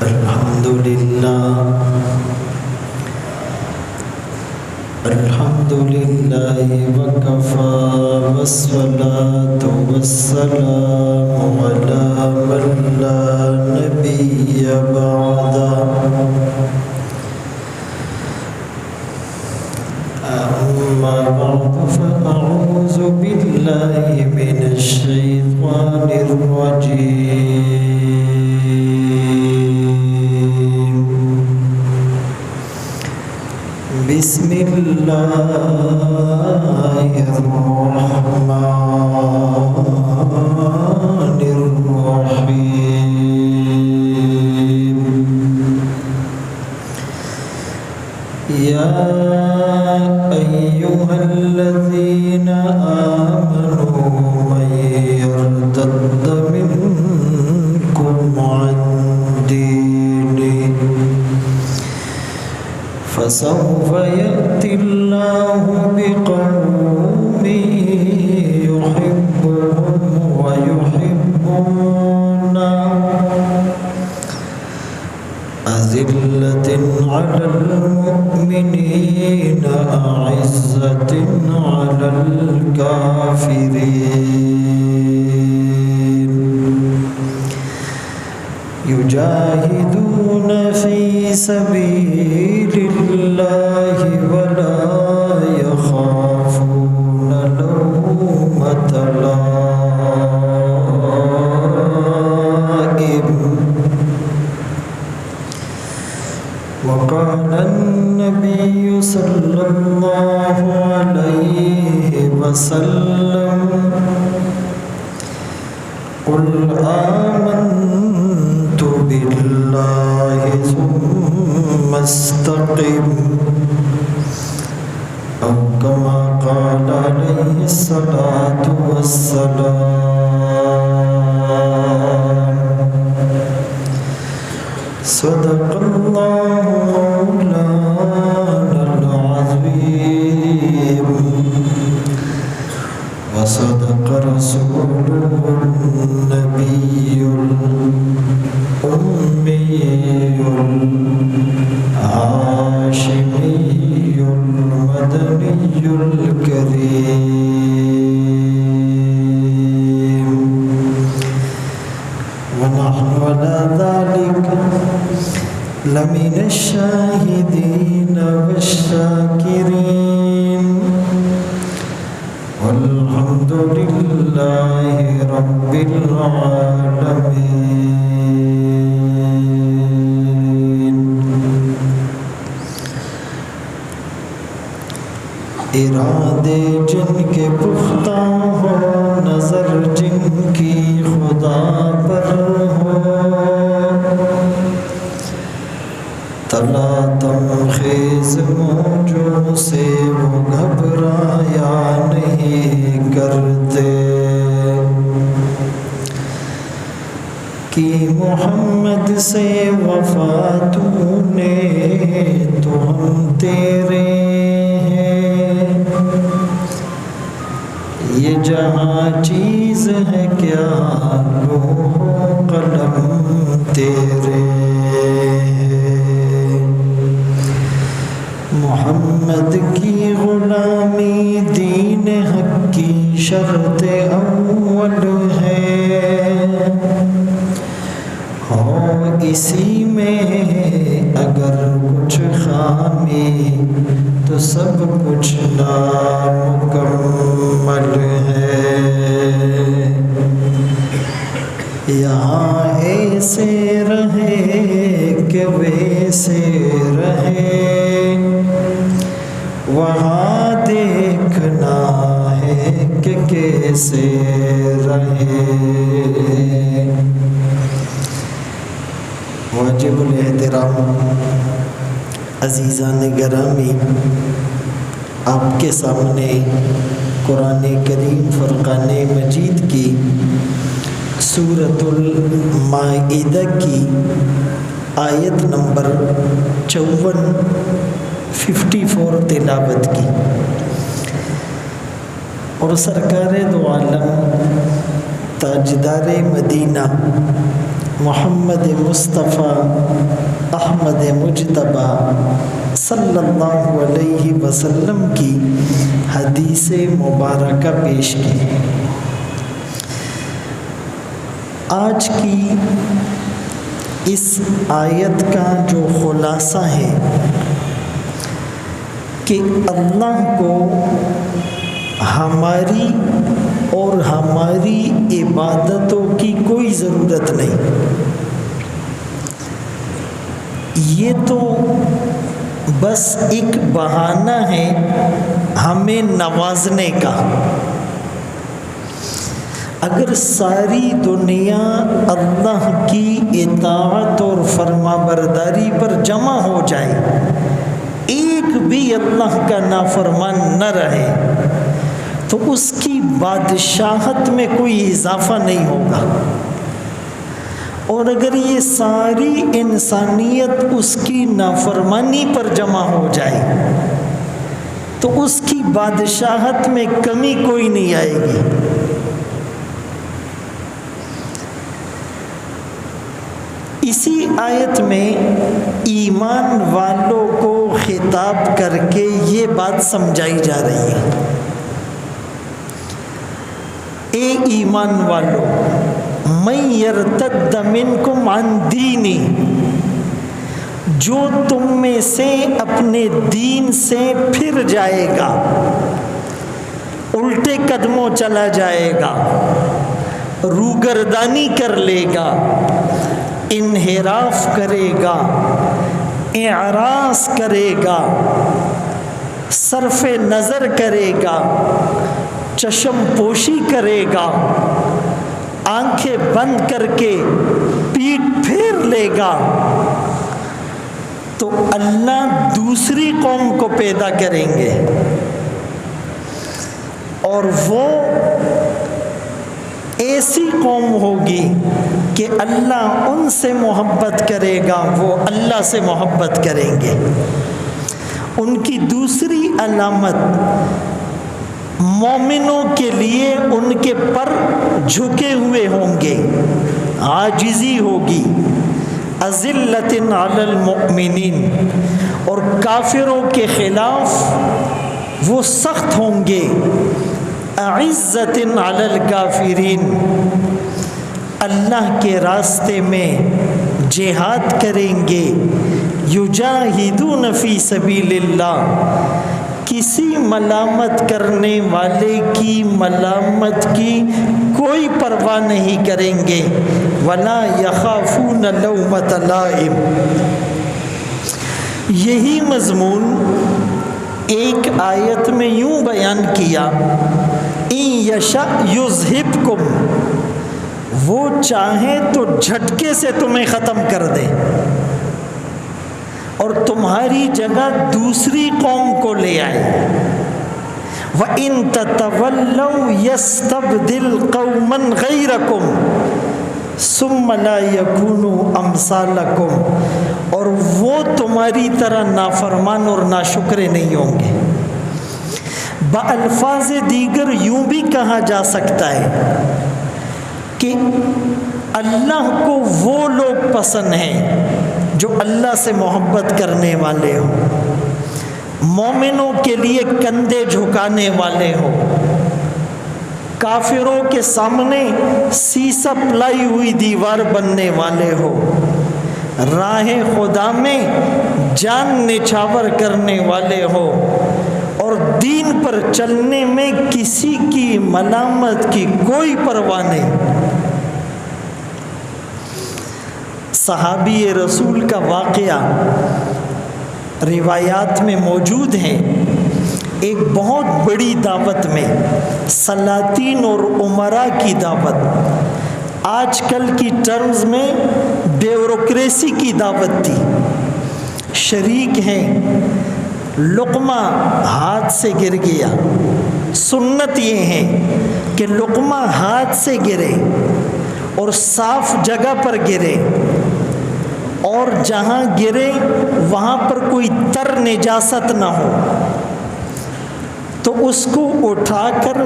الحمد لله وكفى والصلاة والسلام على من لا نبي بعده أما بعد فأعوذ بالله من الشيطان الرجيم بسم الله الرحمن الرحيم يا أيها الذين آمنوا من يرتد منكم عن دينه فسوف يأتي الله بقوم يحبهم ويحبونه أذلة على المؤمنين أعزة على الكافرين يجاهدون في سبيل الله ولا يخافون لومة لائم وقال النبي صلى الله عليه وسلم قل آمنت بالله ثم استقم أو كما قال عليه الصلاة والسلام صدق الله مولانا العظيم وصدق رسوله النبي الأمي الهاشمي المدني الكريم ونحن على ذلك لمن الشاهدين والشاكرين والحمد لله رب العالمين. ارادے جن کے پختہ ہو نظر جن کی خدا پر ہو تلاتم خیز موجوں سے وہ گھبرایا نہیں کرتے کہ محمد سے وفا تو نے تو ہم تیرے ہیں یہ جہاں چیز ہے کیا لوح و قلم تیرے محمد کی غلامی دین حق کی شرط اول ہے ہو اسی میں اگر کچھ خامی تو سب کچھ نامکمل ہے یہاں ایسے رہے کہ ویسے رہے وہاں دیکھنا ہے کہ کیسے رہے واجب الاحترام عزیزان گرامی آپ کے سامنے قرآن کریم فرقان مجید کی سورۃ المائدہ کی آیت نمبر 54 تلاوت کی اور سرکار دو عالم تاجدار مدینہ محمد مصطفیٰ احمد مجتبیٰ صلی اللہ علیہ وسلم کی حدیث مبارکہ پیش کی۔ آج کی اس آیت کا جو خلاصہ ہے کہ اللہ کو ہماری اور ہماری عبادتوں کی کوئی ضرورت نہیں، یہ تو بس ایک بہانہ ہے ہمیں نوازنے کا۔ اگر ساری دنیا اللہ کی اطاعت اور فرما برداری پر جمع ہو جائے، ایک بھی اللہ کا نافرمان نہ رہے، تو اس کی بادشاہت میں کوئی اضافہ نہیں ہوگا۔ اور اگر یہ ساری انسانیت اس کی نافرمانی پر جمع ہو جائے تو اس کی بادشاہت میں کمی کوئی نہیں آئے گی۔ اسی آیت میں ایمان والوں کو خطاب کر کے یہ بات سمجھائی جا رہی ہے، اے ایمان والو، من یرتد منکم عن دینی، جو تم میں سے اپنے دین سے پھر جائے گا، الٹے قدموں چلا جائے گا، روگردانی کر لے گا، انحراف کرے گا، اعراض کرے گا، صرف نظر کرے گا، چشم پوشی کرے گا، آنکھیں بند کر کے پیٹھ پھیر لے گا، تو اللہ دوسری قوم کو پیدا کریں گے اور وہ ایسی قوم ہوگی کہ اللہ ان سے محبت کرے گا، وہ اللہ سے محبت کریں گے۔ ان کی دوسری علامت مومنوں کے لیے ان کے پر جھکے ہوئے ہوں گے، عاجزی ہوگی، اذلۃ علی المؤمنین، اور کافروں کے خلاف وہ سخت ہوں گے، اعزۃ علی الکافرین، اللہ کے راستے میں جہاد کریں گے، یجاہدون فی سبیل اللہ، کسی ملامت کرنے والے کی ملامت کی کوئی پرواہ نہیں کریں گے، ولا یخافون لومۃ لائم۔ یہی مضمون ایک آیت میں یوں بیان کیا، ان یشاء یذہبکم، وہ چاہے تو جھٹکے سے تمہیں ختم کر دے اور تمہاری جگہ دوسری قوم کو لے آئے، وَإِن تَتَوَلَّوْا يَسْتَبْدِلْ قَوْمًا غَيْرَكُمْ ثُمَّ لَا يَكُونُوا أَمْثَالَكُمْ، اور وہ تمہاری طرح نافرمان اور ناشکرے نہیں ہوں گے۔ بألفاظ دیگر یوں بھی کہا جا سکتا ہے کہ اللہ کو وہ لوگ پسند ہیں جو اللہ سے محبت کرنے والے ہوں، مومنوں کے لیے کندھے جھکانے والے ہوں، کافروں کے سامنے سیسا پلائی ہوئی دیوار بننے والے ہوں، راہ خدا میں جان نچھاور کرنے والے ہوں، اور دین پر چلنے میں کسی کی ملامت کی کوئی پرواہ نہیں۔ صحابی رسول کا واقعہ روایات میں موجود ہے، ایک بہت بڑی دعوت میں، سلاطین اور امراء کی دعوت، آج کل کی ٹرمز میں بیوروکریسی کی دعوت تھی، شریک ہیں، لقمہ ہاتھ سے گر گیا، سنت یہ ہے کہ لقمہ ہاتھ سے گرے اور صاف جگہ پر گرے، اور جہاں گرے وہاں پر کوئی تر نجاست نہ ہو، تو اس کو اٹھا کر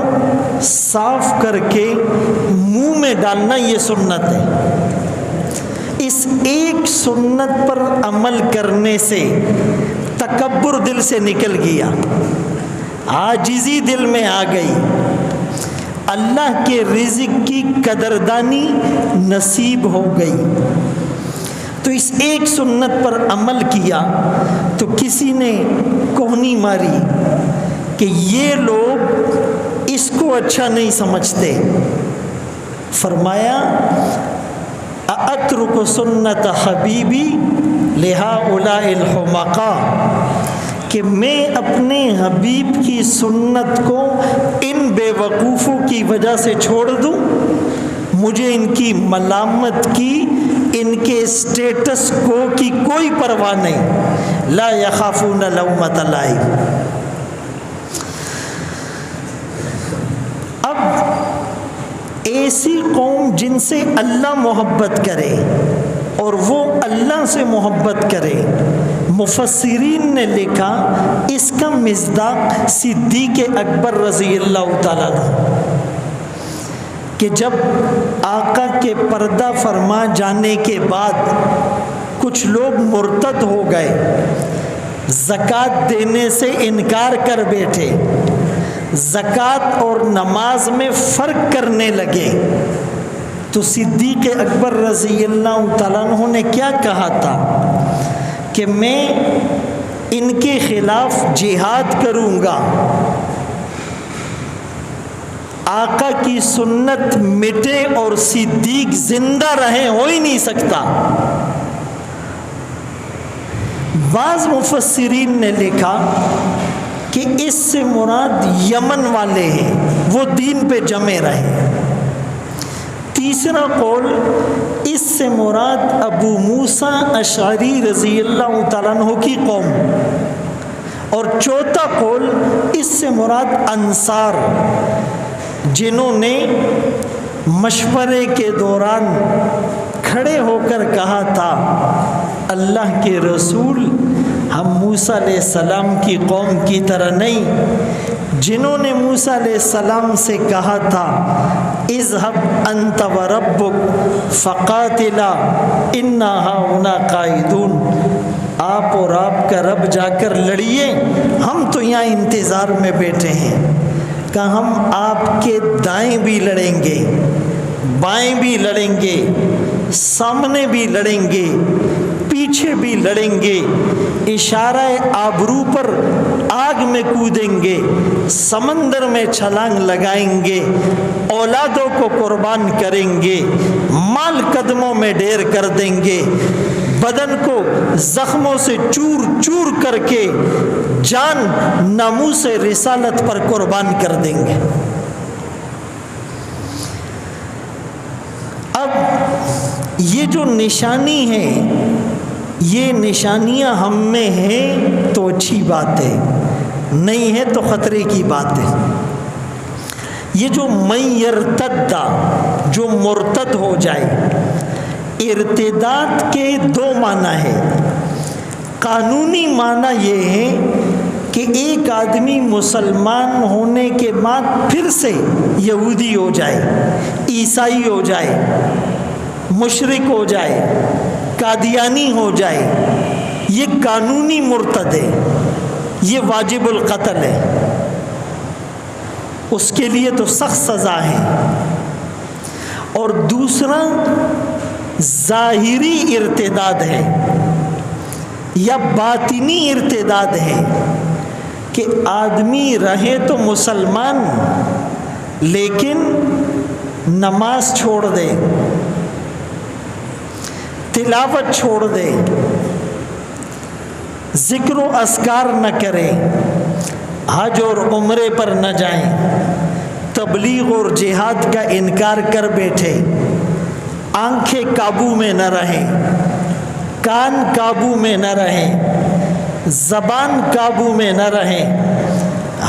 صاف کر کے منہ میں ڈالنا، یہ سنت ہے۔ اس ایک سنت پر عمل کرنے سے تکبر دل سے نکل گیا، عاجزی دل میں آ گئی، اللہ کے رزق کی قدردانی نصیب ہو گئی۔ تو اس ایک سنت پر عمل کیا تو کسی نے کوہنی ماری کہ یہ لوگ اس کو اچھا نہیں سمجھتے۔ فرمایا اَأَتْرُكُ سُنَّةَ حبیبی لِهَؤُلَاءِ الْحُمَقَاء، کہ میں اپنے حبیب کی سنت کو ان بے وقوفوں کی وجہ سے چھوڑ دوں؟ مجھے ان کی ملامت کی، ان کے اسٹیٹس کو کی کوئی پرواہ نہیں۔ لا یخافون لومۃ لائم۔ اب ایسی قوم جن سے اللہ محبت کرے اور وہ اللہ سے محبت کرے، مفسرین نے لکھا اس کا مصداق صدیق اکبر رضی اللہ تعالیٰ عنہ، کہ جب آقا کے پردہ فرما جانے کے بعد کچھ لوگ مرتد ہو گئے، زکوٰۃ دینے سے انکار کر بیٹھے، زکوٰۃ اور نماز میں فرق کرنے لگے، تو صدیق اکبر رضی اللہ تعالیٰ عنہ نے کیا کہا تھا کہ میں ان کے خلاف جہاد کروں گا، آقا کی سنت مٹے اور صدیق زندہ رہے، ہو ہی نہیں سکتا۔ بعض مفسرین نے لکھا کہ اس سے مراد یمن والے ہیں، وہ دین پہ جمے رہے۔ تیسرا قول، اس سے مراد ابو موسیٰ اشعری رضی اللہ تعالیٰ عنہ کی قوم، اور چوتھا قول اس سے مراد انصار، جنہوں نے مشورے کے دوران کھڑے ہو کر کہا تھا اللہ کے رسول ہم موسیٰ علیہ السلام کی قوم کی طرح نہیں، جنہوں نے موسیٰ علیہ السلام سے کہا تھا اذهب انت وربک فقاتلا انا ہاہنا قاعدون، آپ اور آپ کا رب جا کر لڑیے، ہم تو یہاں انتظار میں بیٹھے ہیں۔ کہ ہم آپ کے دائیں بھی لڑیں گے، بائیں بھی لڑیں گے، سامنے بھی لڑیں گے، پیچھے بھی لڑیں گے، اشارہ آبرو پر آگ میں کودیں گے، سمندر میں چھلانگ لگائیں گے، اولادوں کو قربان کریں گے، مال قدموں میں ڈھیر کر دیں گے، بدن کو زخموں سے چور چور کر کے جان ناموس رسالت پر قربان کر دیں گے۔ اب یہ جو نشانی ہے، یہ نشانیاں ہم میں ہیں تو اچھی بات ہے، نہیں ہے تو خطرے کی بات ہے۔ یہ جو من یرتد، جو مرتد ہو جائے، ارتداد کے دو معنی ہیں۔ قانونی معنی یہ ہے کہ ایک آدمی مسلمان ہونے کے بعد پھر سے یہودی ہو جائے، عیسائی ہو جائے، مشرک ہو جائے، قادیانی ہو جائے، یہ قانونی مرتد ہے، یہ واجب القتل ہے، اس کے لیے تو سخت سزا ہے۔ اور دوسرا ظاہری ارتداد ہے یا باطنی ارتداد ہے کہ آدمی رہے تو مسلمان لیکن نماز چھوڑ دے، تلاوت چھوڑ دے، ذکر و اذکار نہ کرے، حج اور عمرے پر نہ جائیں، تبلیغ اور جہاد کا انکار کر بیٹھے، آنکھیں قابو میں نہ رہیں، کان قابو میں نہ رہیں، زبان قابو میں نہ رہیں،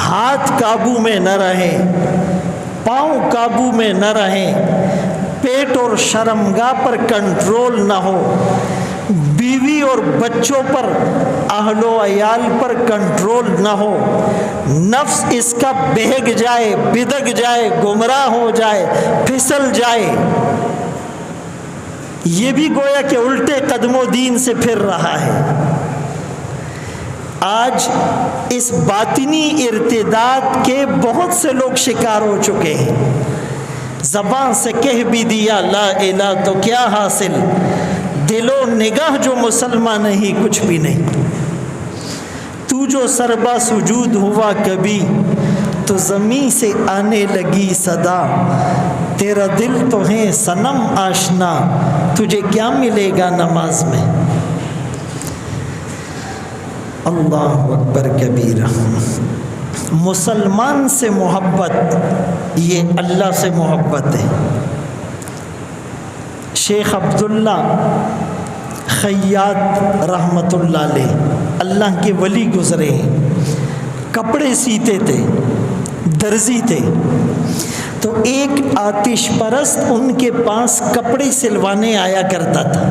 ہاتھ قابو میں نہ رہیں، پاؤں قابو میں نہ رہیں، پیٹ اور شرمگاہ پر کنٹرول نہ ہو، بیوی اور بچوں پر، اہل و عیال پر کنٹرول نہ ہو، نفس اس کا بہگ جائے، بدک جائے، گمراہ ہو جائے، پھسل جائے، یہ بھی گویا کہ الٹے قدم و دین سے پھر رہا ہے۔ آج اس باطنی ارتداد کے بہت سے لوگ شکار ہو چکے ہیں۔ زبان سے کہہ بھی دیا لا الہ تو کیا حاصل، دل و نگاہ جو مسلمان نہیں کچھ بھی نہیں۔ تو جو سربا سجود ہوا کبھی تو زمین سے آنے لگی صدا، تیرا دل تو ہے صنم آشنا، تجھے کیا ملے گا نماز میں۔ اللہ اکبر کبیرہ۔ مسلمان سے محبت یہ اللہ سے محبت ہے۔ شیخ عبداللہ خیاط رحمۃ اللہ علیہ اللہ کے ولی گزرے ہیں، کپڑے سیتے تھے، درزی تھے، تو ایک آتش پرست ان کے پاس کپڑے سلوانے آیا کرتا تھا،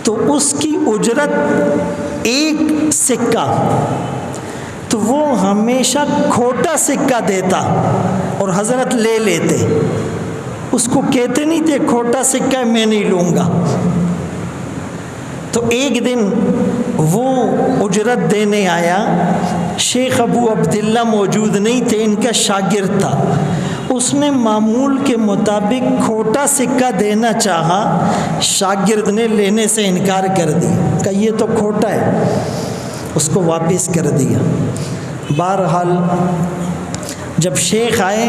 تو اس کی اجرت ایک سکہ، تو وہ ہمیشہ کھوٹا سکہ دیتا اور حضرت لے لیتے، اس کو کہتے نہیں تھے کھوٹا سکہ میں نہیں لوں گا۔ تو ایک دن وہ اجرت دینے آیا، شیخ ابو عبداللہ موجود نہیں تھے، ان کا شاگرد تھا، اس نے معمول کے مطابق کھوٹا سکہ دینا چاہا، شاگرد نے لینے سے انکار کر دیا، کہ یہ تو کھوٹا ہے، اس کو واپس کر دیا۔ بہرحال جب شیخ آئے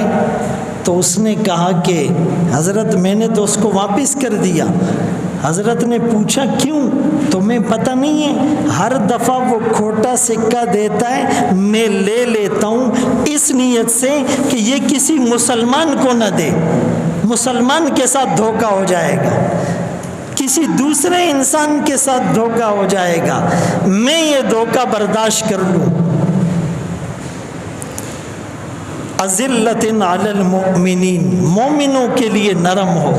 تو اس نے کہا کہ حضرت میں نے تو اس کو واپس کر دیا۔ حضرت نے پوچھا کیوں؟ تمہیں پتہ نہیں ہے ہر دفعہ وہ کھوٹا سکہ دیتا ہے، میں لے لیتا ہوں اس نیت سے کہ یہ کسی مسلمان کو نہ دے، مسلمان کے ساتھ دھوکہ ہو جائے گا، کسی دوسرے انسان کے ساتھ دھوکہ ہو جائے گا، میں یہ دھوکہ برداشت کر لوں۔ اذلۃ علی المؤمنین، مومنوں کے لیے نرم ہو۔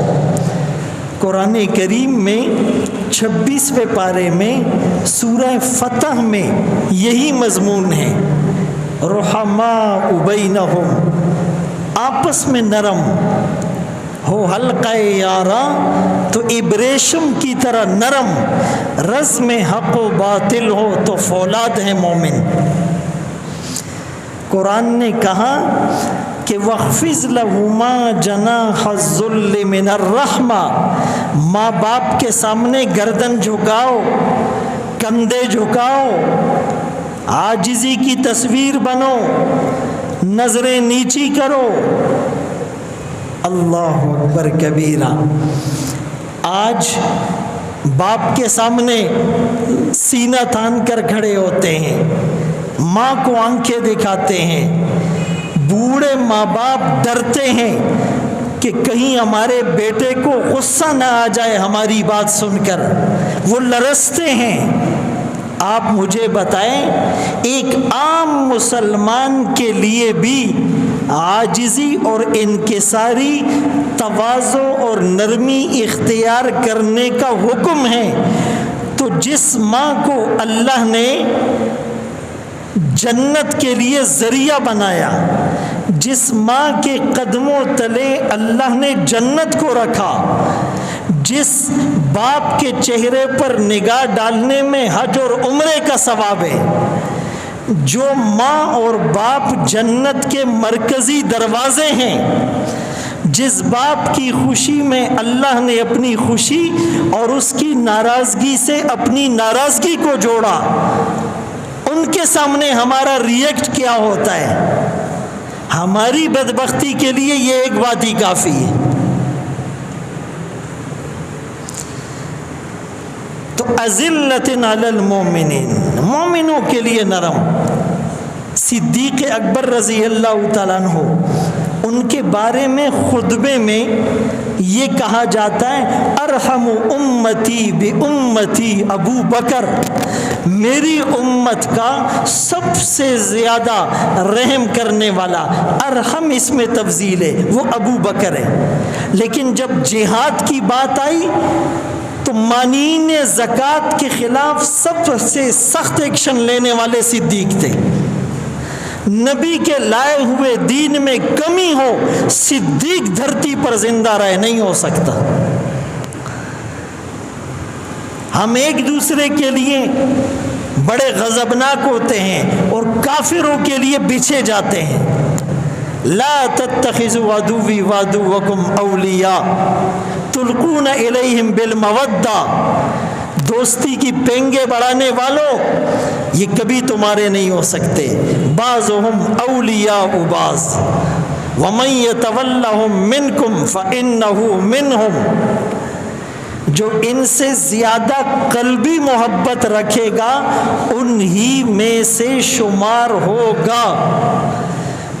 قرآن کریم میں 26ویں پارے میں سورہ فتح میں یہی مضمون ہے، رحماء بینہم، آپس میں نرم ہو، حلقہ یاراں تو ابریشم کی طرح نرم، رزم حق و باطل ہو تو فولاد ہے مومن۔ قرآن نے کہا کہ وَخْفِضْ لَهُمَا جَنَاحَ الذُّلِّ مِنَ الرَّحْمَةِ، ماں باپ کے سامنے گردن جھکاؤ، کندھے جھکاؤ، عاجزی کی تصویر بنو، نظریں نیچی کرو۔ اللہ اکبر کبیرہ۔ آج باپ کے سامنے سینہ تان کر کھڑے ہوتے ہیں، ماں کو آنکھیں دکھاتے ہیں، بوڑھے ماں باپ ڈرتے ہیں کہ کہیں ہمارے بیٹے کو غصہ نہ آ جائے ہماری بات سن کر، وہ لرزتے ہیں۔ آپ مجھے بتائیں ایک عام مسلمان کے لیے بھی عاجزی اور انکساری، تواضع اور نرمی اختیار کرنے کا حکم ہے، تو جس ماں کو اللہ نے جنت کے لیے ذریعہ بنایا، جس ماں کے قدموں تلے اللہ نے جنت کو رکھا، جس باپ کے چہرے پر نگاہ ڈالنے میں حج اور عمرے کا ثواب ہے، جو ماں اور باپ جنت کے مرکزی دروازے ہیں، جس باپ کی خوشی میں اللہ نے اپنی خوشی اور اس کی ناراضگی سے اپنی ناراضگی کو جوڑا، ان کے سامنے ہمارا ریئیکٹ کیا ہوتا ہے؟ ہماری بدبختی کے لیے یہ ایک بات ہی کافی ہے۔ تو اذلۃ علی المؤمنین، مومنوں کے لیے نرم۔ صدیق اکبر رضی اللہ تعالیٰ عنہ، ان کے بارے میں خطبے میں یہ کہا جاتا ہے ارحم امتی بامتی ابو بکر، میری امت کا سب سے زیادہ رحم کرنے والا، ارحم اس میں تفضیل ہے، وہ ابو بکر ہے۔ لیکن جب جہاد کی بات آئی تو مانعین زکوٰۃ کے خلاف سب سے سخت ایکشن لینے والے صدیق تھے۔ نبی کے لائے ہوئے دین میں کمی ہو، صدیق دھرتی پر زندہ رہے نہیں ہو سکتا۔ ہم ایک دوسرے کے لیے بڑے غضبناک ہوتے ہیں اور کافروں کے لیے بچھے جاتے ہیں. لا تتخذوا عدوی وعدوکم اولیاء تلقون الیہم بالمودہ. دوستی کی پینگے بڑھانے والوں یہ کبھی تمہارے نہیں ہو سکتے. بعضهم اولیاء بعض ومن یتولہم منکم فانہ منہم. جو ان سے زیادہ قلبی محبت رکھے گا انہی میں سے شمار ہوگا.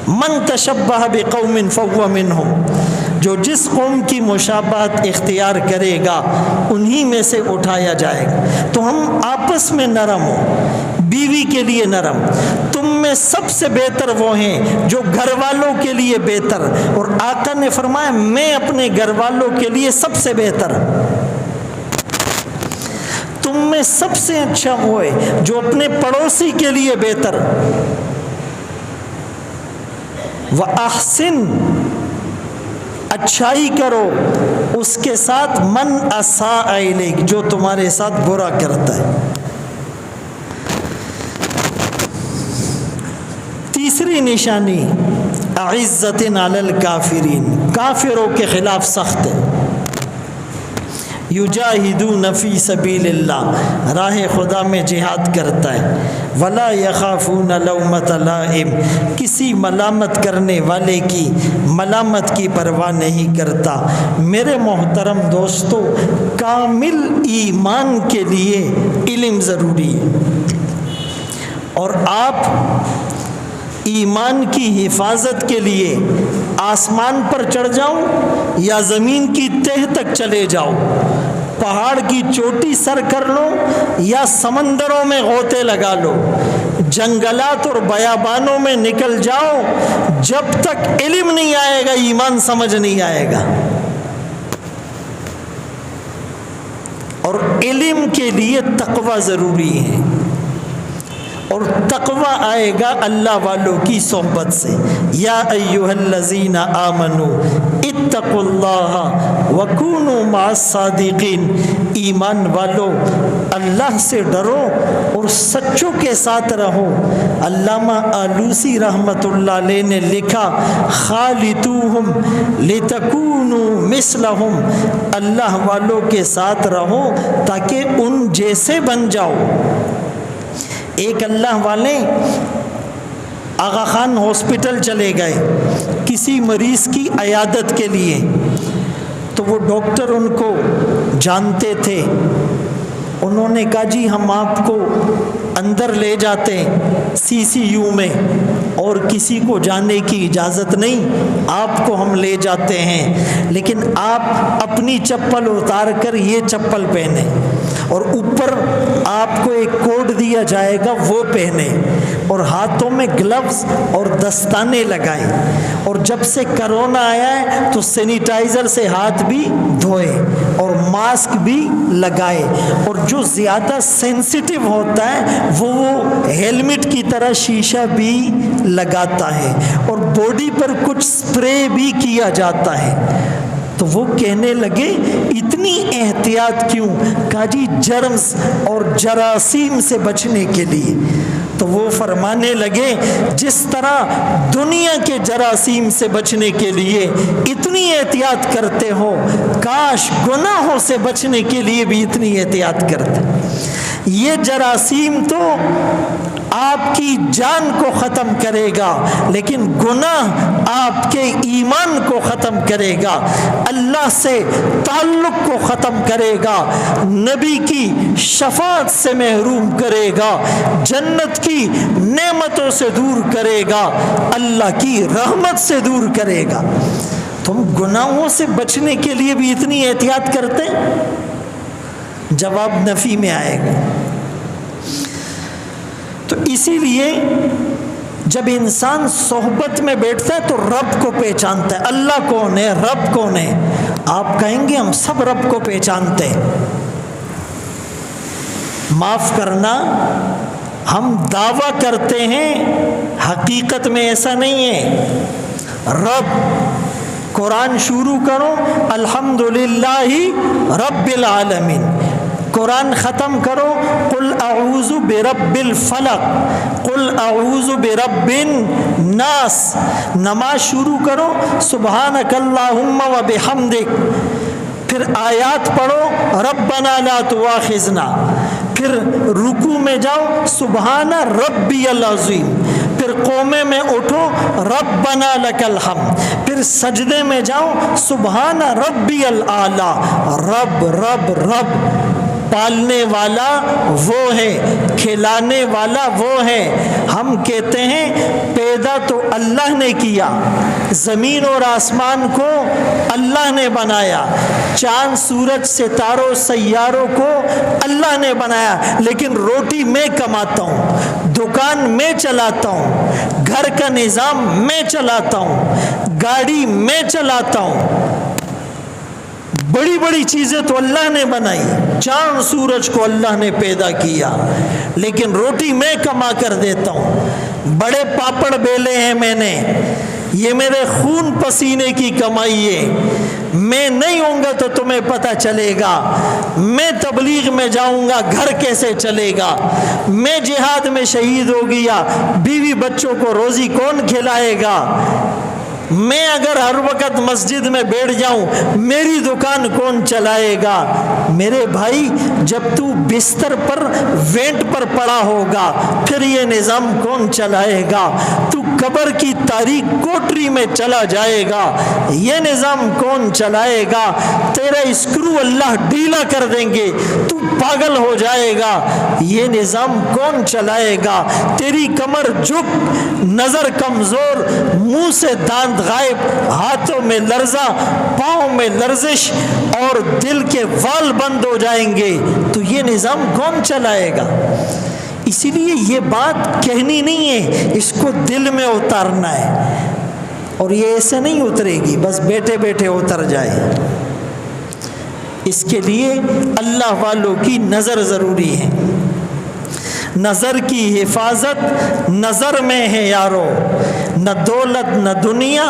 من تشبہ بقوم فہو منہم. جو جس قوم کی مشابہت اختیار کرے گا انہی میں سے اٹھایا جائے گا. تو ہم آپس میں نرم ہوں. بیوی کے لیے نرم. تم میں سب سے بہتر وہ ہیں جو گھر والوں کے لیے بہتر. اور آقا نے فرمایا میں اپنے گھر والوں کے لیے سب سے بہتر. تم میں سب سے اچھا وہ ہے جو اپنے پڑوسی کے لیے بہتر. وَأَحْسِن اچھائی کرو اس کے ساتھ من اساء الیک جو تمہارے ساتھ برا کرتا ہے. تیسری نشانی اعزت علی الکافرین. کافروں کے خلاف سخت ہے. یجاہدون فی سبیل اللہ راہ خدا میں جہاد کرتا ہے. ولا یخافون لومۃ لائم کسی ملامت کرنے والے کی ملامت کی پرواہ نہیں کرتا. میرے محترم دوستو کامل ایمان کے لیے علم ضروری ہے. اور آپ ایمان کی حفاظت کے لیے آسمان پر چڑھ جاؤ یا زمین کی تہ تک چلے جاؤ, پہاڑ کی چوٹی سر کر لو یا سمندروں میں غوطے لگا لو, جنگلات اور بیابانوں میں نکل جاؤ, جب تک علم نہیں آئے گا ایمان سمجھ نہیں آئے گا. اور علم کے لیے تقوی ضروری ہے. اور تقوی آئے گا اللہ والوں کی صحبت سے. یا ایھا الذین آمنوا اتقوا اللہ وکونوا مع الصادقین. ایمان والو اللہ سے ڈرو اور سچوں کے ساتھ رہو. علامہ آلوسی رحمۃ اللہ علیہ نے لکھا خالطوہم لتکونوا مثلہم. اللہ والوں کے ساتھ رہو تاکہ ان جیسے بن جاؤ. ایک اللہ والے آغا خان ہاسپٹل چلے گئے کسی مریض کی عیادت کے لیے. تو وہ ڈاکٹر ان کو جانتے تھے. انہوں نے کہا جی ہم آپ کو اندر لے جاتے CCU میں اور کسی کو جانے کی اجازت نہیں, آپ کو ہم لے جاتے ہیں, لیکن آپ اپنی چپل اتار کر یہ چپل پہنیں اور اوپر آپ کو ایک کوٹ دیا جائے گا وہ پہنے اور ہاتھوں میں گلوز اور دستانے لگائیں. اور جب سے کرونا آیا ہے تو سینیٹائزر سے ہاتھ بھی دھوئے اور ماسک بھی لگائے. اور جو زیادہ سینسیٹیو ہوتا ہے وہ ہیلمٹ کی طرح شیشہ بھی لگاتا ہے اور باڈی پر کچھ سپرے بھی کیا جاتا ہے. تو وہ کہنے لگے اتنی احتیاط کیوں؟ کہا جی جرمز اور جراثیم سے بچنے کے لیے. تو وہ فرمانے لگے جس طرح دنیا کے جراثیم سے بچنے کے لیے اتنی احتیاط کرتے ہو, کاش گناہوں سے بچنے کے لیے بھی اتنی احتیاط کرتے. یہ جراثیم تو آپ کی جان کو ختم کرے گا لیکن گناہ آپ کے ایمان کو ختم کرے گا, اللہ سے تعلق کو ختم کرے گا, نبی کی شفاعت سے محروم کرے گا, جنت کی نعمتوں سے دور کرے گا, اللہ کی رحمت سے دور کرے گا. تم گناہوں سے بچنے کے لیے بھی اتنی احتیاط کرتے؟ جواب نفی میں آئے گا. تو اسی لیے جب انسان صحبت میں بیٹھتا ہے تو رب کو پہچانتا ہے. اللہ کون ہے, رب کون ہے؟ آپ کہیں گے ہم سب رب کو پہچانتے ہیں. معاف کرنا, ہم دعویٰ کرتے ہیں, حقیقت میں ایسا نہیں ہے. رب قرآن شروع کرو الحمدللہ رب العالمین, قرآن ختم کرو قل اعوذ برب الفلق، قل اعوذ برب الناس، نماز شروع کرو سبحانک اللہم و بحمدک، پھر آیات پڑھو ربنا لا تواخذنا، پھر رکوع میں جاؤ سبحان ربی العظیم، پھر قومے میں اٹھو ربنا لک الحمد، پھر سجدے میں جاؤ سبحان ربی الاعلی۔ رب رب رب، پالنے والا وہ ہے، کھلانے والا وہ ہے۔ ہم کہتے ہیں پیدا تو اللہ نے کیا، زمین اور آسمان کو اللہ نے بنایا، چاند سورج ستاروں سیاروں کو اللہ نے بنایا، لیکن روٹی میں کماتا ہوں، دکان میں چلاتا ہوں، گھر کا نظام میں چلاتا ہوں، گاڑی میں چلاتا ہوں، بڑی بڑی چیزیں تو اللہ نے بنائی، چاند سورج کو اللہ نے پیدا کیا، لیکن روٹی میں کما کر دیتا ہوں، بڑے پاپڑ بیلے ہیں میں نے، یہ میرے خون پسینے کی کمائی ہے، میں نہیں ہوں گا تو تمہیں پتہ چلے گا، میں تبلیغ میں جاؤں گا گھر کیسے چلے گا، میں جہاد میں شہید ہو گیا بیوی بچوں کو روزی کون کھلائے گا، میں اگر ہر وقت مسجد میں بیٹھ جاؤں میری دکان کون چلائے گا۔ میرے بھائی جب تو بستر پر وینٹ پر پڑا ہوگا پھر یہ نظام کون چلائے گا، تو قبر کی تاریک کوٹری میں چلا جائے گا یہ نظام کون چلائے گا، تیرا اسکرو اللہ ڈھیلا کر دیں گے تو پاگل ہو جائے گا یہ نظام کون چلائے گا، تیری کمر جھک، نظر کمزور، منہ سے دانت غائب، ہاتھوں میں لرزہ، پاؤں میں لرزش اور دل کے وال بند ہو جائیں گے تو یہ نظام کون چلائے گا۔ اسی لیے یہ بات کہنی نہیں ہے، اس کو دل میں اتارنا ہے، اور یہ ایسے نہیں اترے گی بس بیٹھے بیٹھے اتر جائے، اس کے لیے اللہ والوں کی نظر ضروری ہے۔ نظر کی حفاظت نظر میں ہے یارو، نہ دولت نہ دنیا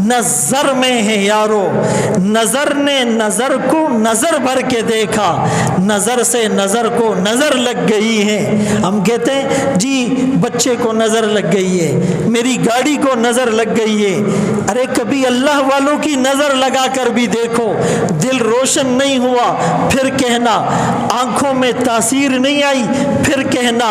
نظر میں ہے یارو، نظر نے نظر کو نظر بھر کے دیکھا، نظر سے نظر کو نظر لگ گئی ہے۔ ہم کہتے ہیں جی بچے کو نظر لگ گئی ہے، میری گاڑی کو نظر لگ گئی ہے، ارے کبھی اللہ والوں کی نظر لگا کر بھی دیکھو، دل روشن نہیں ہوا پھر کہنا، آنکھوں میں تاثیر نہیں آئی پھر کہنا،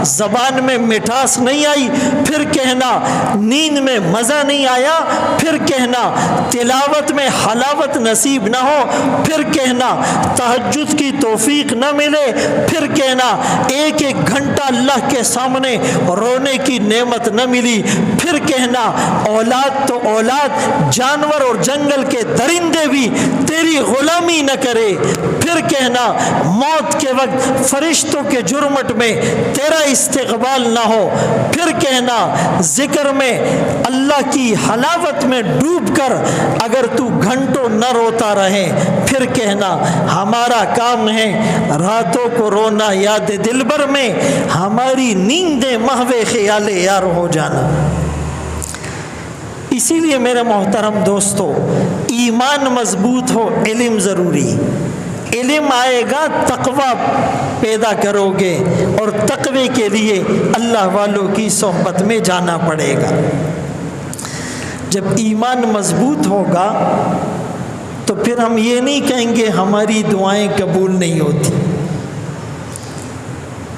زبان میں مٹھاس نہیں آئی پھر کہنا، نیند میں مزہ نہیں آیا پھر کہنا، تلاوت میں حلاوت نصیب نہ ہو پھر کہنا، تہجد کی توفیق نہ ملے پھر کہنا، ایک ایک گھنٹہ اللہ کے سامنے رونے کی نعمت نہ ملی پھر کہنا، اولاد تو اولاد، جانور اور جنگل کے درندے بھی تیری غلامی نہ کرے پھر کہنا، موت کے وقت فرشتوں کے جرمٹ میں تیرا استقبال نہ ہو پھر کہنا، ذکر میں اللہ کی حلاوت میں ڈوب کر اگر تو گھنٹوں نہ روتا رہے پھر کہنا، ہمارا کام ہے راتوں کو رونا یاد دلبر میں، ہماری نیندیں محو خیال یار ہو جانا۔ اسی لیے میرے محترم دوستو، ایمان مضبوط ہو علم ضروری، علم آئے گا تقوی پیدا کرو گے، اور تقوی کے لیے اللہ والوں کی صحبت میں جانا پڑے گا۔ جب ایمان مضبوط ہوگا تو پھر ہم یہ نہیں کہیں گے ہماری دعائیں قبول نہیں ہوتی،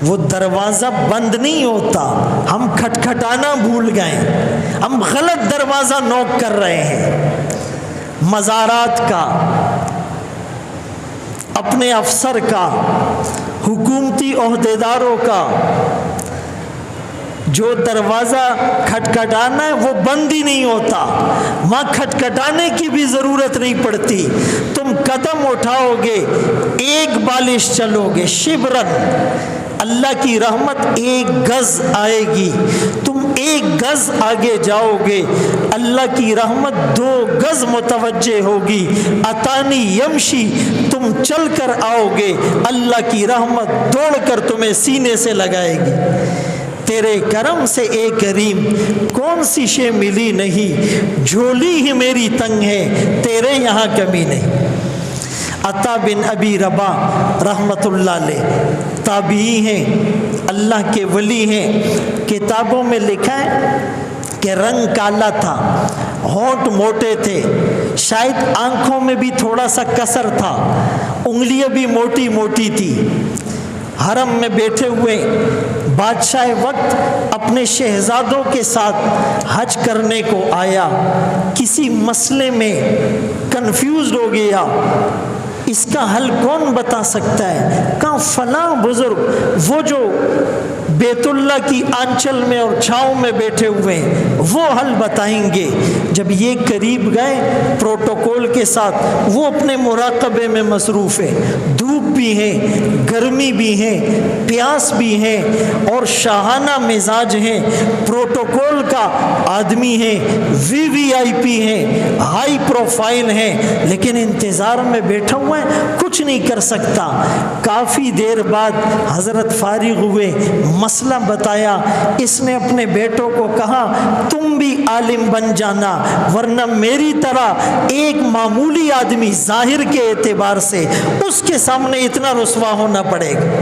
وہ دروازہ بند نہیں ہوتا، ہم کھٹکھٹانا بھول گئے، ہم غلط دروازہ نوک کر رہے ہیں، مزارات کا، اپنے افسر کا، حکومتی عہدیداروں کا، جو دروازہ کھٹکھٹانا ہے وہ بند ہی نہیں ہوتا، وہاں کھٹکھٹانے کی بھی ضرورت نہیں پڑتی، تم قدم اٹھاؤ گے، ایک بالش چلو گے، شبرن، اللہ کی رحمت ایک گز آئے گی، تم ایک گز آگے جاؤ گے، اللہ کی رحمت 2 گز متوجہ ہوگی، اتانی یمشی، تم چل کر آؤ گے، اللہ کی رحمت دوڑ کر تمہیں سینے سے لگائے گی۔ تیرے کرم سے اے کریم کون سی شے ملی نہیں، جھولی ہی میری تنگ ہے، تیرے یہاں کمی نہیں۔ عطا بن ابی رباح رحمۃ اللہ علیہ تابعی ہیں، اللہ کے ولی ہیں، کتابوں میں لکھا ہے کہ رنگ کالا تھا، ہونٹ موٹے تھے، شاید آنکھوں میں بھی تھوڑا سا کسر تھا، انگلیاں بھی موٹی موٹی تھی۔ حرم میں بیٹھے ہوئے بادشاہ وقت اپنے شہزادوں کے ساتھ حج کرنے کو آیا، کسی مسئلے میں کنفیوزڈ ہو گیا، اس کا حل کون بتا سکتا ہے؟ کہا فلاں بزرگ، وہ جو بیت اللہ کی آنچل میں اور چھاؤں میں بیٹھے ہوئے ہیں، وہ حل بتائیں گے۔ جب یہ قریب گئے پروٹوکول کے ساتھ، وہ اپنے مراقبے میں مصروف ہے، دھوپ بھی ہے، گرمی بھی ہے، پیاس بھی ہے، اور شاہانہ مزاج ہے، پروٹوکول کا آدمی ہے، VIP ہے، ہائی پروفائل ہے، لیکن انتظار میں بیٹھا ہوا ہے، کچھ نہیں کر سکتا۔ کافی دیر بعد حضرت فارغ ہوئے، مسئلہ بتایا، اس نے اپنے بیٹوں کو کہا تم بھی عالم بن جانا، ورنہ میری طرح ایک معمولی آدمی ظاہر کے اعتبار سے اس کے سامنے اتنا رسوا ہونا پڑے گا۔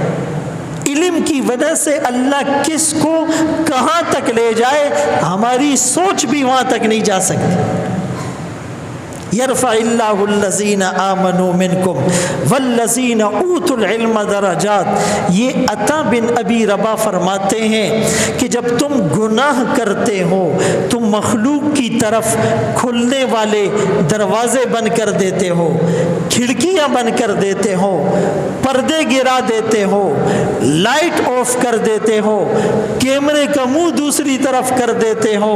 علم کی وجہ سے اللہ کس کو کہاں تک لے جائے، ہماری سوچ بھی وہاں تک نہیں جا سکتی۔ یرفع اللہ الذین آمنوا منکم والذین اوتوا العلم درجات۔ یہ عطا بن ابی رباح فرماتے ہیں کہ جب تم گناہ کرتے ہو تو مخلوق کی طرف کھلنے والے دروازے بند کر دیتے ہو، کھڑکیاں بند کر دیتے ہو، پردے گرا دیتے ہو، لائٹ آف کر دیتے ہو، کیمرے کا منہ دوسری طرف کر دیتے ہو،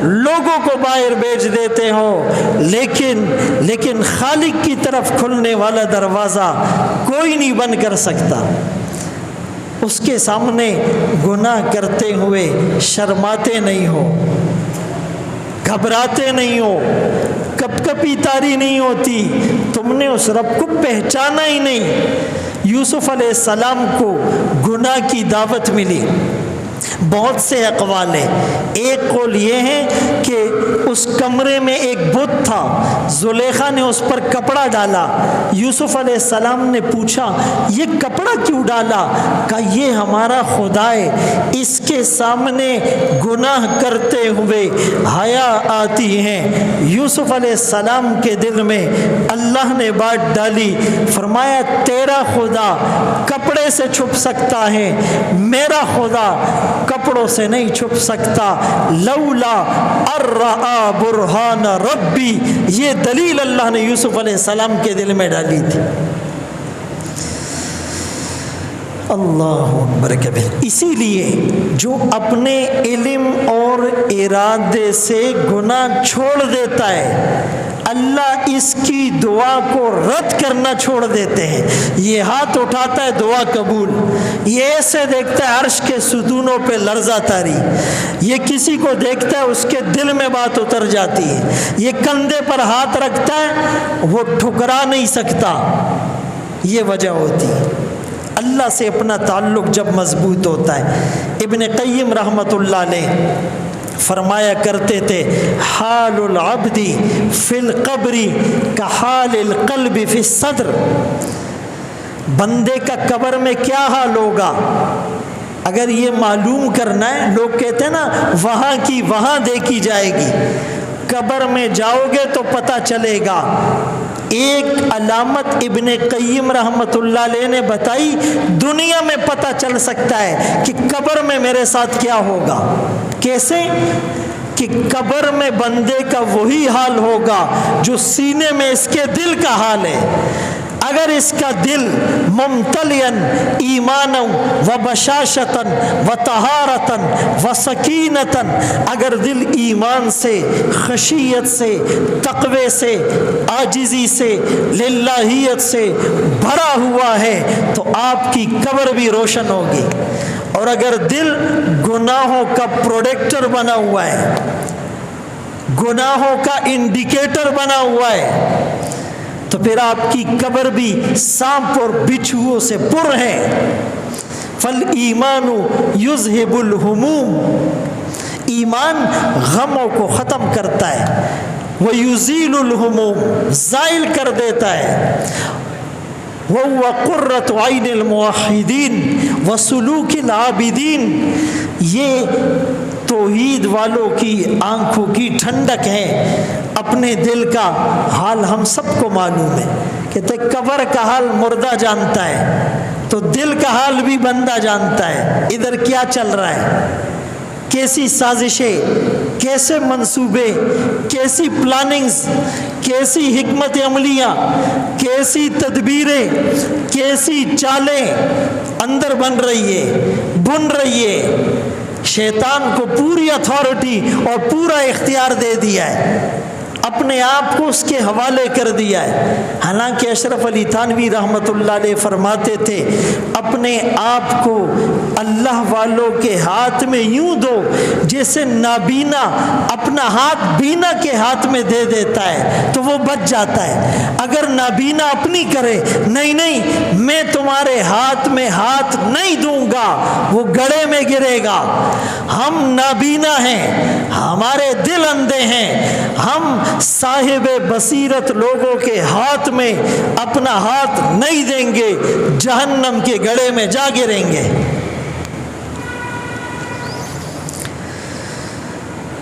لوگوں کو باہر بھیج دیتے ہو، لیکن خالق کی طرف کھلنے والا دروازہ کوئی نہیں بند کر سکتا۔ اس کے سامنے گناہ کرتے ہوئے شرماتے نہیں ہو، گھبراتے نہیں ہو، کپ کپی تاری نہیں ہوتی، تم نے اس رب کو پہچانا ہی نہیں۔ یوسف علیہ السلام کو گناہ کی دعوت ملی، بہت سے اقوال ہیں۔ ایک قول یہ ہے کہ اس کمرے میں ایک بت تھا، زلیخا نے اس پر کپڑا ڈالا، یوسف علیہ السلام نے پوچھا یہ کپڑا کیوں ڈالا؟ کہا یہ ہمارا خدا ہے، اس کے سامنے گناہ کرتے ہوئے حیا آتی ہے۔ یوسف علیہ السلام کے دل میں اللہ نے بات ڈالی، فرمایا تیرا خدا کپڑے سے چھپ سکتا ہے، میرا خدا کپڑوں سے نہیں چھپ سکتا۔ لولا ارآ برہان ربی، یہ دلیل اللہ نے یوسف علیہ السلام کے دل میں ڈالی تھی۔ اللہ اکبر کبیر۔ اسی لیے جو اپنے علم اور ارادے سے گناہ چھوڑ دیتا ہے، اللہ اس کی دعا کو رد کرنا چھوڑ دیتے ہیں۔ یہ ہاتھ اٹھاتا ہے دعا قبول، یہ ایسے دیکھتا ہے عرش کے ستونوں پہ لرزہ طاری، یہ کسی کو دیکھتا ہے اس کے دل میں بات اتر جاتی ہے، یہ کندھے پر ہاتھ رکھتا ہے وہ ٹھکرا نہیں سکتا۔ یہ وجہ ہوتی ہے اللہ سے اپنا تعلق جب مضبوط ہوتا ہے۔ ابن قیم رحمۃ اللہ علیہ فرمایا کرتے تھے حال العبد فی القبر کحال القلب فی الصدر، بندے کا قبر میں کیا حال ہوگا اگر یہ معلوم کرنا ہے، لوگ کہتے ہیں نا وہاں کی وہاں دیکھی جائے گی، قبر میں جاؤ گے تو پتہ چلے گا۔ ایک علامت ابن قیم رحمۃ اللہ علیہ نے بتائی، دنیا میں پتہ چل سکتا ہے کہ قبر میں میرے ساتھ کیا ہوگا۔ کیسے؟ کہ قبر میں بندے کا وہی حال ہوگا جو سینے میں اس کے دل کا حال ہے۔ اگر اس کا دل ممتلئن ایمانا و بشاشتا و طہارتا و سکینتا، اگر دل ایمان سے، خشیت سے، تقوی سے، عاجزی سے، للہیت سے بھرا ہوا ہے تو آپ کی قبر بھی روشن ہوگی۔ اور اگر دل گناہوں کا پروڈکٹر بنا ہوا ہے، گناہوں کا انڈیکیٹر بنا ہوا ہے، تو پھر آپ کی قبر بھی سانپ اور بچھوؤں سے پر ہے۔ فالایمان یذہب الہموم، ایمان غموں کو ختم کرتا ہے، ویزیل الہموم، زائل کر دیتا ہے۔ وَهُوَ قُرَّةُ عَيْنِ الْمُوَحِّدِينَ وَسُلُوكِ الْعَابِدِينَ، یہ توحید والوں کی آنکھوں کی ٹھنڈک ہے۔ اپنے دل کا حال ہم سب کو معلوم ہے، کہتے قبر کا حال مردہ جانتا ہے تو دل کا حال بھی بندہ جانتا ہے، ادھر کیا چل رہا ہے، کیسی سازشیں، کیسے منصوبے، کیسی پلاننگز، کیسی حکمت عملیاں، کیسی تدبیریں، کیسی چالیں اندر بن رہی ہے۔ شیطان کو پوری اتھارٹی اور پورا اختیار دے دیا ہے، اپنے آپ کو اس کے حوالے کر دیا ہے۔ حالانکہ اشرف علی تھانوی رحمۃ اللہ علیہ فرماتے تھے اپنے آپ کو اللہ والوں کے ہاتھ میں یوں دو جیسے نابینا اپنا ہاتھ بینا کے ہاتھ میں دے دیتا ہے تو وہ بچ جاتا ہے۔ اگر نابینا اپنی کرے نہیں میں تمہارے ہاتھ میں ہاتھ نہیں دوں گا، وہ گڑھے میں گرے گا۔ ہم نابینا ہیں، ہمارے دل اندھے ہیں، ہم صاحب بصیرت لوگوں کے ہاتھ میں اپنا ہاتھ نہیں دیں گے، جہنم کے گڑھے میں جا گریں گے۔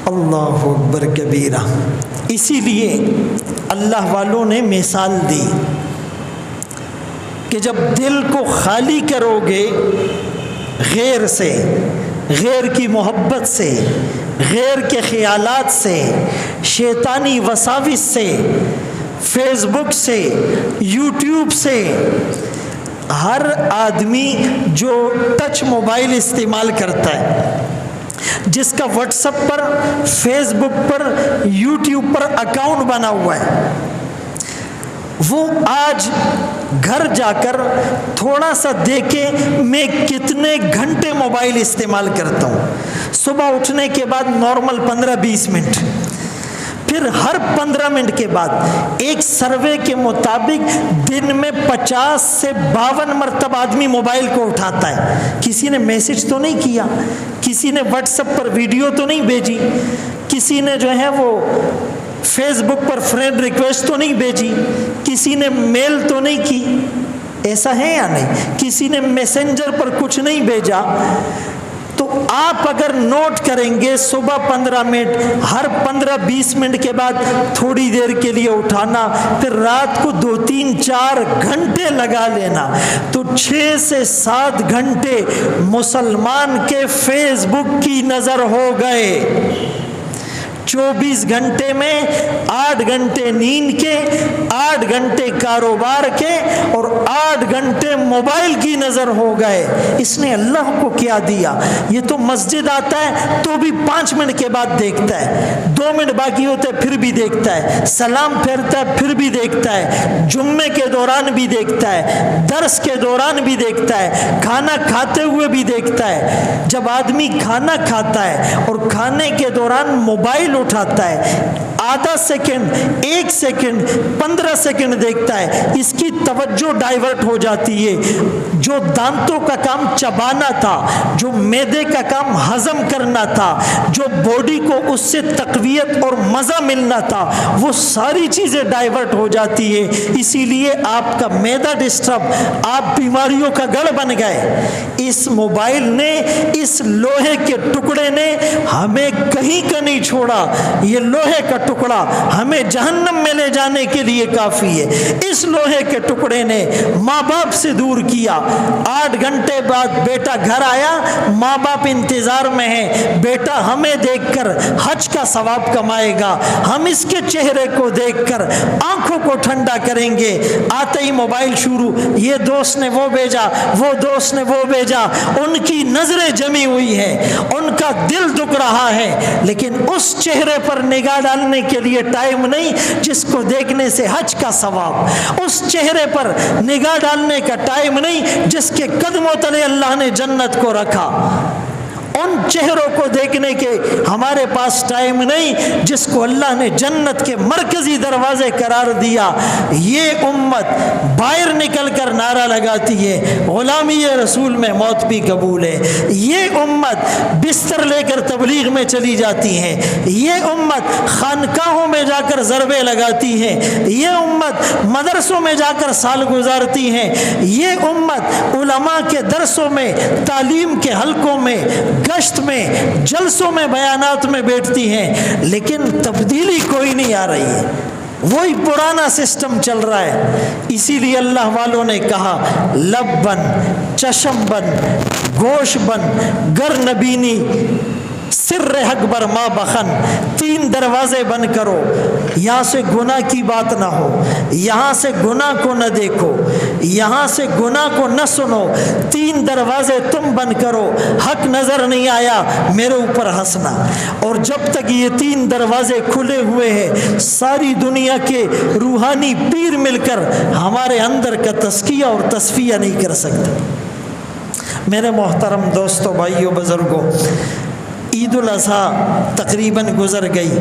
اللہ اکبر کبیرہ۔ اسی لیے اللہ والوں نے مثال دی کہ جب دل کو خالی کرو گے غیر سے، غیر کی محبت سے، غیر کے خیالات سے، شیطانی وساوس سے، فیس بک سے، یوٹیوب سے، ہر آدمی جو ٹچ موبائل استعمال کرتا ہے، جس کا واٹس ایپ پر، فیس بک پر، یوٹیوب پر اکاؤنٹ بنا ہوا ہے، وہ آج گھر جا کر تھوڑا سا دیکھے میں کتنے گھنٹے موبائل استعمال کرتا ہوں۔ صبح اٹھنے کے بعد نارمل 15-20 منٹ، پھر ہر 15 منٹ کے بعد ایک سروے کے مطابق دن میں 50 سے 52 مرتبہ آدمی موبائل کو اٹھاتا ہے۔ کسی نے میسج تو نہیں کیا، کسی نے واٹس ایپ پر ویڈیو تو نہیں بھیجی، کسی نے جو ہے وہ فیس بک پر فرینڈ ریکویسٹ تو نہیں بھیجی، کسی نے میل تو نہیں کی، ایسا ہے یا نہیں؟ کسی نے میسنجر پر کچھ نہیں بھیجا۔ تو آپ اگر نوٹ کریں گے صبح 15 منٹ، ہر 15-20 منٹ کے بعد تھوڑی دیر کے لیے اٹھانا، پھر رات کو 2-3-4 گھنٹے لگا لینا، تو 6 سے 7 گھنٹے مسلمان کے فیس بک کی نظر ہو گئے۔ 24 گھنٹے میں 8 گھنٹے نیند کے، 8 گھنٹے کاروبار کے، اور 8 گھنٹے موبائل کی نظر ہو گئے۔ اس نے اللہ کو کیا دیا؟ یہ تو مسجد آتا ہے تو بھی 5 منٹ کے بعد دیکھتا ہے، 2 منٹ باقی ہوتے پھر بھی دیکھتا ہے، سلام پھیرتا ہے پھر بھی دیکھتا ہے، جمعے کے دوران بھی دیکھتا ہے، درس کے دوران بھی دیکھتا ہے، کھانا کھاتے ہوئے بھی دیکھتا ہے۔ جب آدمی کھانا کھاتا ہے اور کھانے کے دوران موبائل اٹھاتا ہے، آدھا سیکنڈ، 1 سیکنڈ، 15 سیکنڈ دیکھتا ہے، اس کی توجہ ڈائیورٹ ہو جاتی ہے۔ جو دانتوں کا کام چبانا تھا، جو معدے کا کام ہضم کرنا تھا، جو باڈی کو اس سے تقویت اور مزہ ملنا تھا، وہ ساری چیزیں ڈائیورٹ ہو جاتی ہے۔ اسی لیے آپ کا معدہ ڈسٹرب، آپ بیماریوں کا گڑھ بن گئے۔ اس موبائل نے، اس لوہے کے ٹکڑے نے ہمیں کہیں کا نہیں چھوڑا۔ یہ لوہے کا ٹکڑا ہمیں جہنم میں لے جانے کے لیے کافی ہے۔ اس لوہے کے ٹکڑے نے ماں باپ سے دور کیا۔ 8 گھنٹے بعد بیٹا گھر آیا، ماں باپ انتظار میں ہیں، بیٹا ہمیں دیکھ کر حج کا ثواب کمائے گا، ہم اس کے چہرے کو دیکھ کر آنکھوں کو ٹھنڈا کریں گے۔ آتے ہی موبائل شروع، یہ دوست نے وہ بھیجا، وہ دوست نے وہ بھیجا، ان کی نظریں جمی ہوئی ہیں، ان کا دل دکھ رہا ہے، لیکن اس چہرے پر نگاہ ڈالنے کے لیے ٹائم نہیں جس کو دیکھنے سے حج کا ثواب، اس چہرے پر نگاہ ڈالنے کا ٹائم نہیں جس کے قدموں تلے اللہ نے جنت کو رکھا، ان چہروں کو دیکھنے کے ہمارے پاس ٹائم نہیں جس کو اللہ نے جنت کے مرکزی دروازے قرار دیا۔ یہ امت باہر نکل کر نعرہ لگاتی ہے غلامی رسول میں موت بھی قبول ہے، یہ امت بستر لے کر تبلیغ میں چلی جاتی ہے، یہ امت خانقاہوں میں جا کر ضربے لگاتی ہے، یہ امت مدرسوں میں جا کر سال گزارتی ہے، یہ امت علماء کے درسوں میں، تعلیم کے حلقوں میں، گشت میں، جلسوں میں، بیانات میں بیٹھتی ہیں، لیکن تبدیلی کوئی نہیں آ رہی ہے، وہی پرانا سسٹم چل رہا ہے۔ اسی لیے اللہ والوں نے کہا لب بن، چشم بن، گوش بن، گر نبینی، سر حق بر ما بخن، 3 دروازے بند کرو، یہاں سے گناہ کی بات نہ ہو، یہاں سے گناہ کو نہ دیکھو، یہاں سے گناہ کو نہ سنو، 3 دروازے تم بند کرو، حق نظر نہیں آیا میرے اوپر ہنسنا۔ اور جب تک یہ 3 دروازے کھلے ہوئے ہیں ساری دنیا کے روحانی پیر مل کر ہمارے اندر کا تزکیہ اور تصفیہ نہیں کر سکتے۔ میرے محترم دوستوں، بھائیوں، بزرگوں، عید الاضحیٰ تقریباً گزر گئی،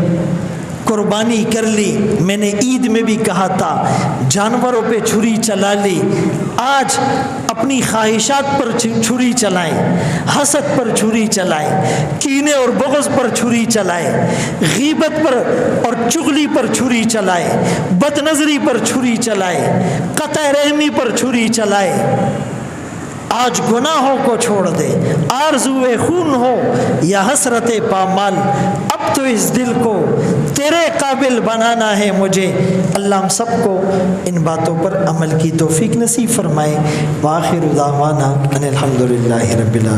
قربانی کر لی۔ میں نے عید میں بھی کہا تھا جانوروں پہ چھری چلا لی، آج اپنی خواہشات پر چھری چلائیں، حسد پر چھری چلائیں، کینے اور بغض پر چھری چلائیں، غیبت پر اور چغلی پر چھری چلائیں، بد نظری پر چھری چلائیں، قطع رحمی پر چھری چلائیں۔ آج گناہوں کو چھوڑ دے، آرزوئے خون ہو یا حسرت پامال، اب تو اس دل کو تیرے قابل بنانا ہے مجھے۔ اللہ ہم سب کو ان باتوں پر عمل کی توفیق نصیب فرمائے۔ وآخر دعوانا ان الحمدللہ رب العالمین۔